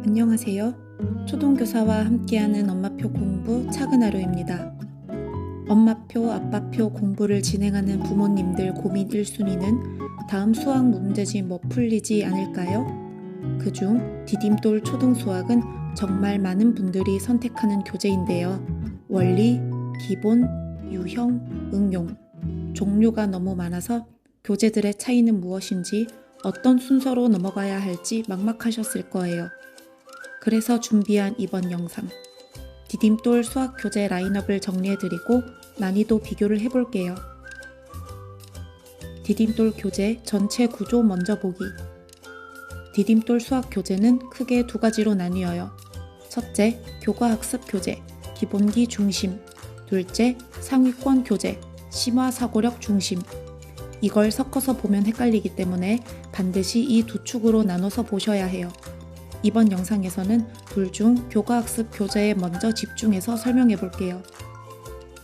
안녕하세요. 초등교사와 함께하는 엄마표 공부 작은 하루입니다. 엄마표, 아빠표 공부를 진행하는 부모님들 고민 1순위는 다음 수학 문제집 뭐 풀리지 않을까요? 그중 디딤돌 초등수학은 정말 많은 분들이 선택하는 교재인데요. 원리, 기본, 유형, 응용 종류가 너무 많아서 교재들의 차이는 무엇인지 어떤 순서로 넘어가야 할지 막막하셨을 거예요. 그래서 준비한 이번 영상, 디딤돌 수학 교재 라인업을 정리해드리고 난이도 비교를 해볼게요. 디딤돌 교재 전체 구조 먼저 보기. 디딤돌 수학 교재는 크게 두 가지로 나뉘어요. 첫째, 교과학습 교재, 기본기 중심. 둘째, 상위권 교재, 심화사고력 중심. 이걸 섞어서 보면 헷갈리기 때문에 반드시 이 두 축으로 나눠서 보셔야 해요. 이번 영상에서는 둘 중 교과학습 교재에 먼저 집중해서 설명해 볼게요.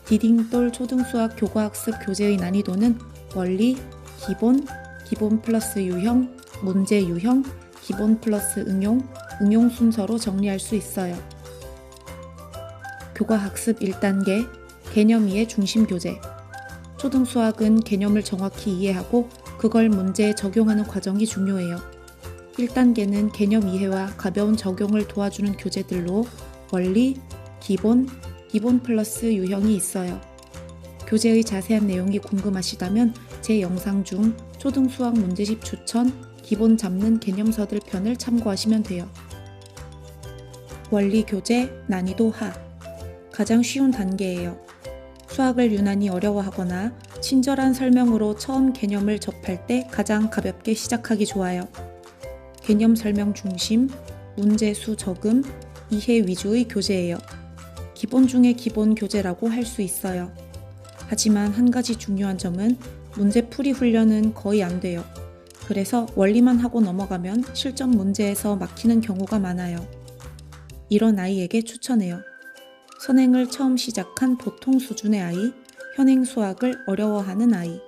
디딤돌 초등수학 교과학습 교재의 난이도는 원리, 기본, 기본 플러스 유형, 문제 유형, 기본 플러스 응용, 응용 순서로 정리할 수 있어요. 교과학습 1단계, 개념 이해 중심 교재. 초등수학은 개념을 정확히 이해하고 그걸 문제에 적용하는 과정이 중요해요. 1단계는 개념 이해와 가벼운 적용을 도와주는 교재들로 원리, 기본, 기본 플러스 유형이 있어요. 교재의 자세한 내용이 궁금하시다면 제 영상 중 초등수학 문제집 추천, 기본 잡는 개념서들 편을 참고하시면 돼요. 원리 교재 난이도 하. 가장 쉬운 단계예요. 수학을 유난히 어려워하거나 친절한 설명으로 처음 개념을 접할 때 가장 가볍게 시작하기 좋아요. 개념 설명 중심, 문제수 적음, 이해 위주의 교재예요. 기본 중의 기본 교재라고 할 수 있어요. 하지만 한 가지 중요한 점은 문제풀이 훈련은 거의 안 돼요. 그래서 원리만 하고 넘어가면 실전 문제에서 막히는 경우가 많아요. 이런 아이에게 추천해요. 선행을 처음 시작한 보통 수준의 아이, 현행 수학을 어려워하는 아이.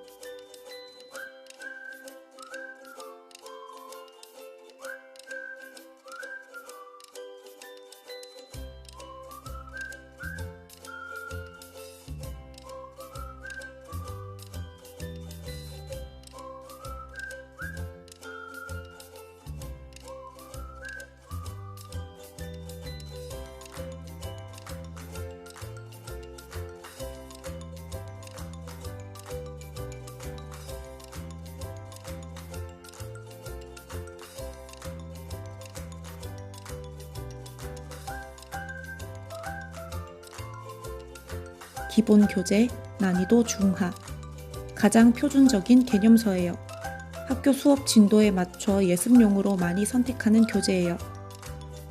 기본 교재, 난이도 중하. 가장 표준적인 개념서예요. 학교 수업 진도에 맞춰 예습용으로 많이 선택하는 교재예요.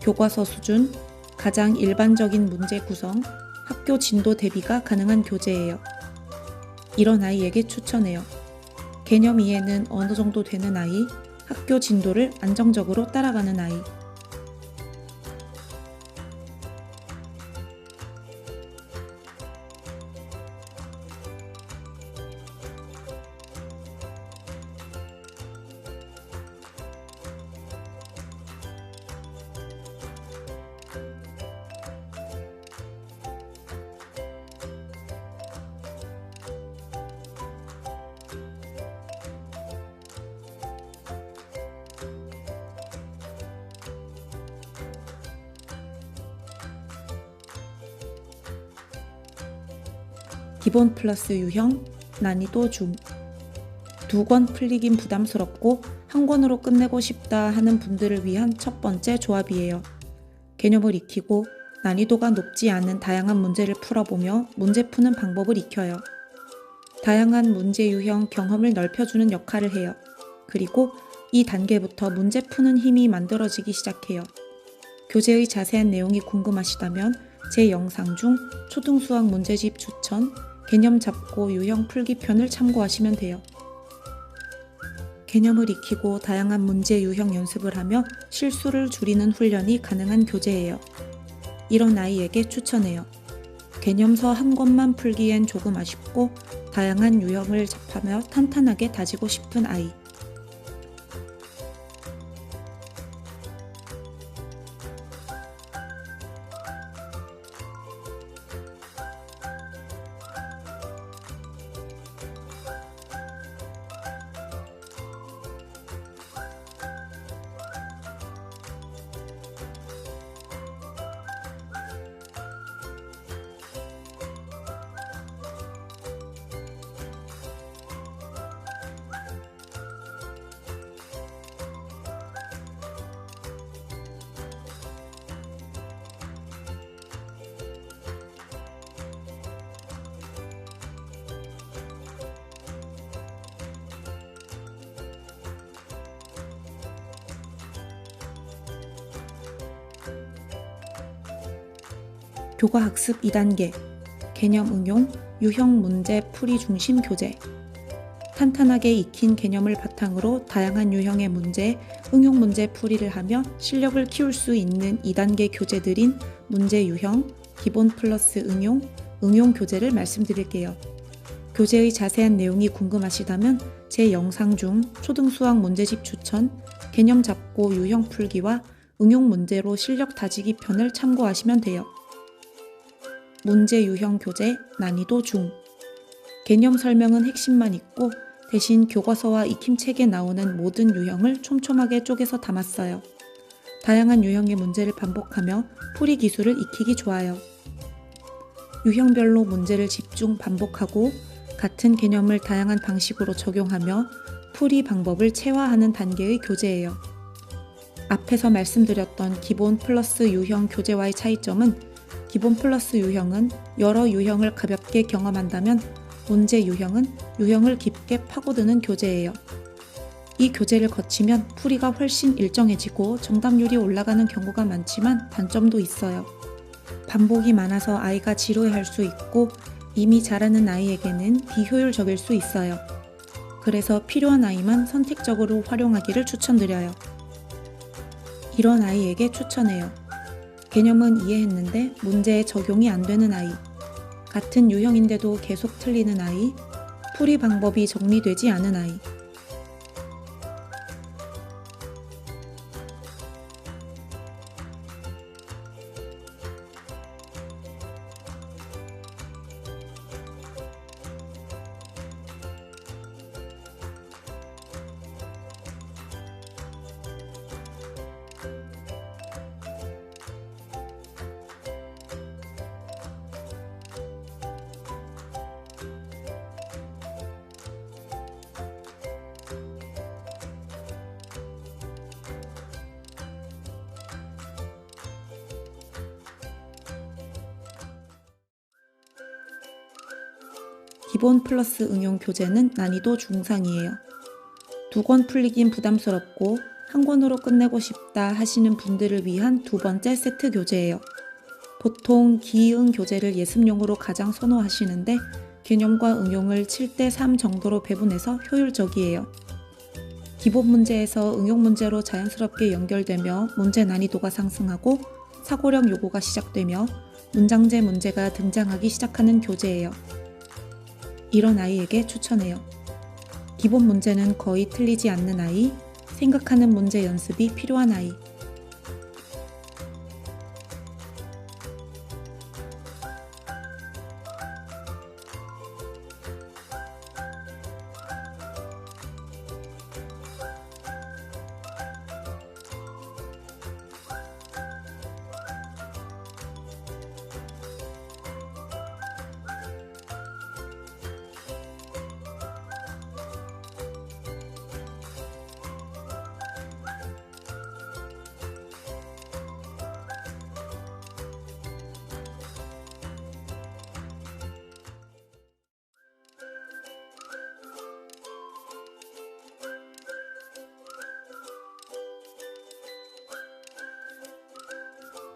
교과서 수준, 가장 일반적인 문제 구성, 학교 진도 대비가 가능한 교재예요. 이런 아이에게 추천해요. 개념 이해는 어느 정도 되는 아이, 학교 진도를 안정적으로 따라가는 아이. 기본 플러스 유형, 난이도 중. 두 권 풀리긴 부담스럽고 한 권으로 끝내고 싶다 하는 분들을 위한 첫 번째 조합이에요. 개념을 익히고 난이도가 높지 않은 다양한 문제를 풀어보며 문제 푸는 방법을 익혀요. 다양한 문제 유형 경험을 넓혀주는 역할을 해요. 그리고 이 단계부터 문제 푸는 힘이 만들어지기 시작해요. 교재의 자세한 내용이 궁금하시다면 제 영상 중 초등수학 문제집 추천, 개념 잡고 유형 풀기 편을 참고하시면 돼요. 개념을 익히고 다양한 문제 유형 연습을 하며 실수를 줄이는 훈련이 가능한 교재예요. 이런 아이에게 추천해요. 개념서 한 권만 풀기엔 조금 아쉽고 다양한 유형을 접하며 탄탄하게 다지고 싶은 아이. 교과학습 2단계 개념 응용, 유형 문제 풀이 중심 교재. 탄탄하게 익힌 개념을 바탕으로 다양한 유형의 문제, 응용 문제 풀이를 하며 실력을 키울 수 있는 2단계 교재들인 문제 유형, 기본 플러스 응용, 응용 교재를 말씀드릴게요. 교재의 자세한 내용이 궁금하시다면 제 영상 중 초등수학 문제집 추천, 개념 잡고 유형 풀기와 응용 문제로 실력 다지기 편을 참고하시면 돼요. 문제 유형 교재 난이도 중. 개념 설명은 핵심만 있고 대신 교과서와 익힘책에 나오는 모든 유형을 촘촘하게 쪼개서 담았어요. 다양한 유형의 문제를 반복하며 풀이 기술을 익히기 좋아요. 유형별로 문제를 집중 반복하고 같은 개념을 다양한 방식으로 적용하며 풀이 방법을 체화하는 단계의 교재예요. 앞에서 말씀드렸던 기본 플러스 유형 교재와의 차이점은 기본 플러스 유형은 여러 유형을 가볍게 경험한다면 문제 유형은 유형을 깊게 파고드는 교재예요. 이 교재를 거치면 풀이가 훨씬 일정해지고 정답률이 올라가는 경우가 많지만 단점도 있어요. 반복이 많아서 아이가 지루해할 수 있고 이미 잘하는 아이에게는 비효율적일 수 있어요. 그래서 필요한 아이만 선택적으로 활용하기를 추천드려요. 이런 아이에게 추천해요. 개념은 이해했는데 문제에 적용이 안 되는 아이, 같은 유형인데도 계속 틀리는 아이, 풀이 방법이 정리되지 않은 아이. 기본 플러스 응용 교재는 난이도 중상이에요. 2권 풀리긴 부담스럽고 한 권으로 끝내고 싶다 하시는 분들을 위한 두 번째 세트 교재예요. 보통 기응 교재를 예습용으로 가장 선호하시는데 개념과 응용을 7대3 정도로 배분해서 효율적이에요. 기본 문제에서 응용 문제로 자연스럽게 연결되며 문제 난이도가 상승하고 사고력 요구가 시작되며 문장제 문제가 등장하기 시작하는 교재예요. 이런 아이에게 추천해요. 기본 문제는 거의 틀리지 않는 아이, 생각하는 문제 연습이 필요한 아이.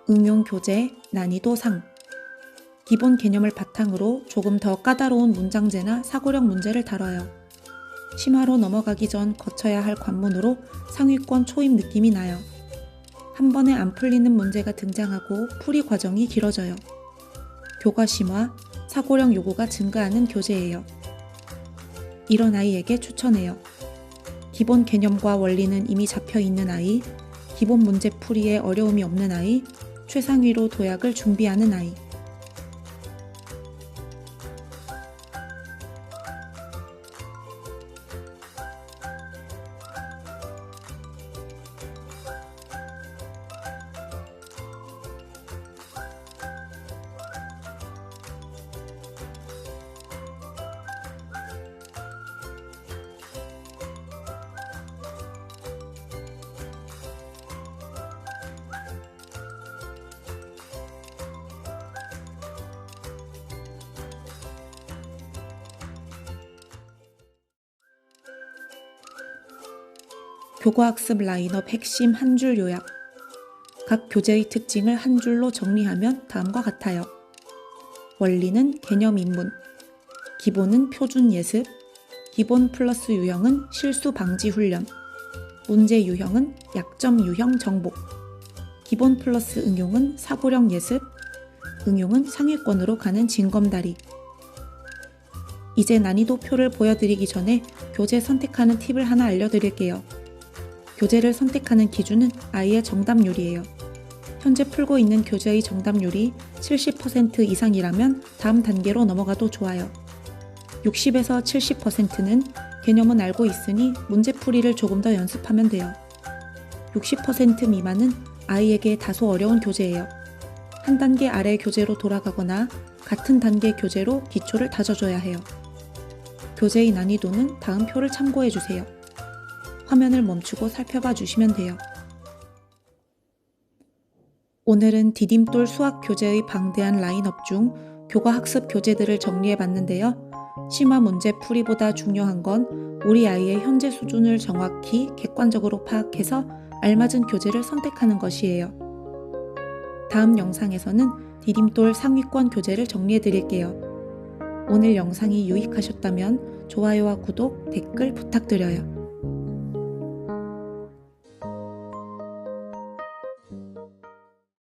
응용 교재 난이도 상. 기본 개념을 바탕으로 조금 더 까다로운 문장제나 사고력 문제를 다뤄요. 심화로 넘어가기 전 거쳐야 할 관문으로 상위권 초입 느낌이 나요. 한 번에 안 풀리는 문제가 등장하고 풀이 과정이 길어져요. 교과 심화, 사고력 요구가 증가하는 교재예요. 이런 아이에게 추천해요. 기본 개념과 원리는 이미 잡혀 있는 아이, 기본 문제 풀이에 어려움이 없는 아이, 최상위로 도약을 준비하는 아이. 교과학습 라인업 핵심 한 줄 요약. 각 교재의 특징을 한 줄로 정리하면 다음과 같아요. 원리는 개념 입문, 기본은 표준 예습, 기본 플러스 유형은 실수 방지 훈련, 문제 유형은 약점 유형 정복, 기본 플러스 응용은 사고력 예습, 응용은 상위권으로 가는 징검다리. 이제 난이도표를 보여드리기 전에 교재 선택하는 팁을 하나 알려드릴게요. 교재를 선택하는 기준은 아이의 정답률이에요. 현재 풀고 있는 교재의 정답률이 70% 이상이라면 다음 단계로 넘어가도 좋아요. 60에서 70%는 개념은 알고 있으니 문제풀이를 조금 더 연습하면 돼요. 60% 미만은 아이에게 다소 어려운 교재예요. 한 단계 아래 교재로 돌아가거나 같은 단계 교재로 기초를 다져줘야 해요. 교재의 난이도는 다음 표를 참고해주세요. 화면을 멈추고 살펴봐 주시면 돼요. 오늘은 디딤돌 수학 교재의 방대한 라인업 중 교과 학습 교재들을 정리해 봤는데요. 심화 문제 풀이보다 중요한 건 우리 아이의 현재 수준을 정확히 객관적으로 파악해서 알맞은 교재를 선택하는 것이에요. 다음 영상에서는 디딤돌 상위권 교재를 정리해 드릴게요. 오늘 영상이 유익하셨다면 좋아요와 구독, 댓글 부탁드려요.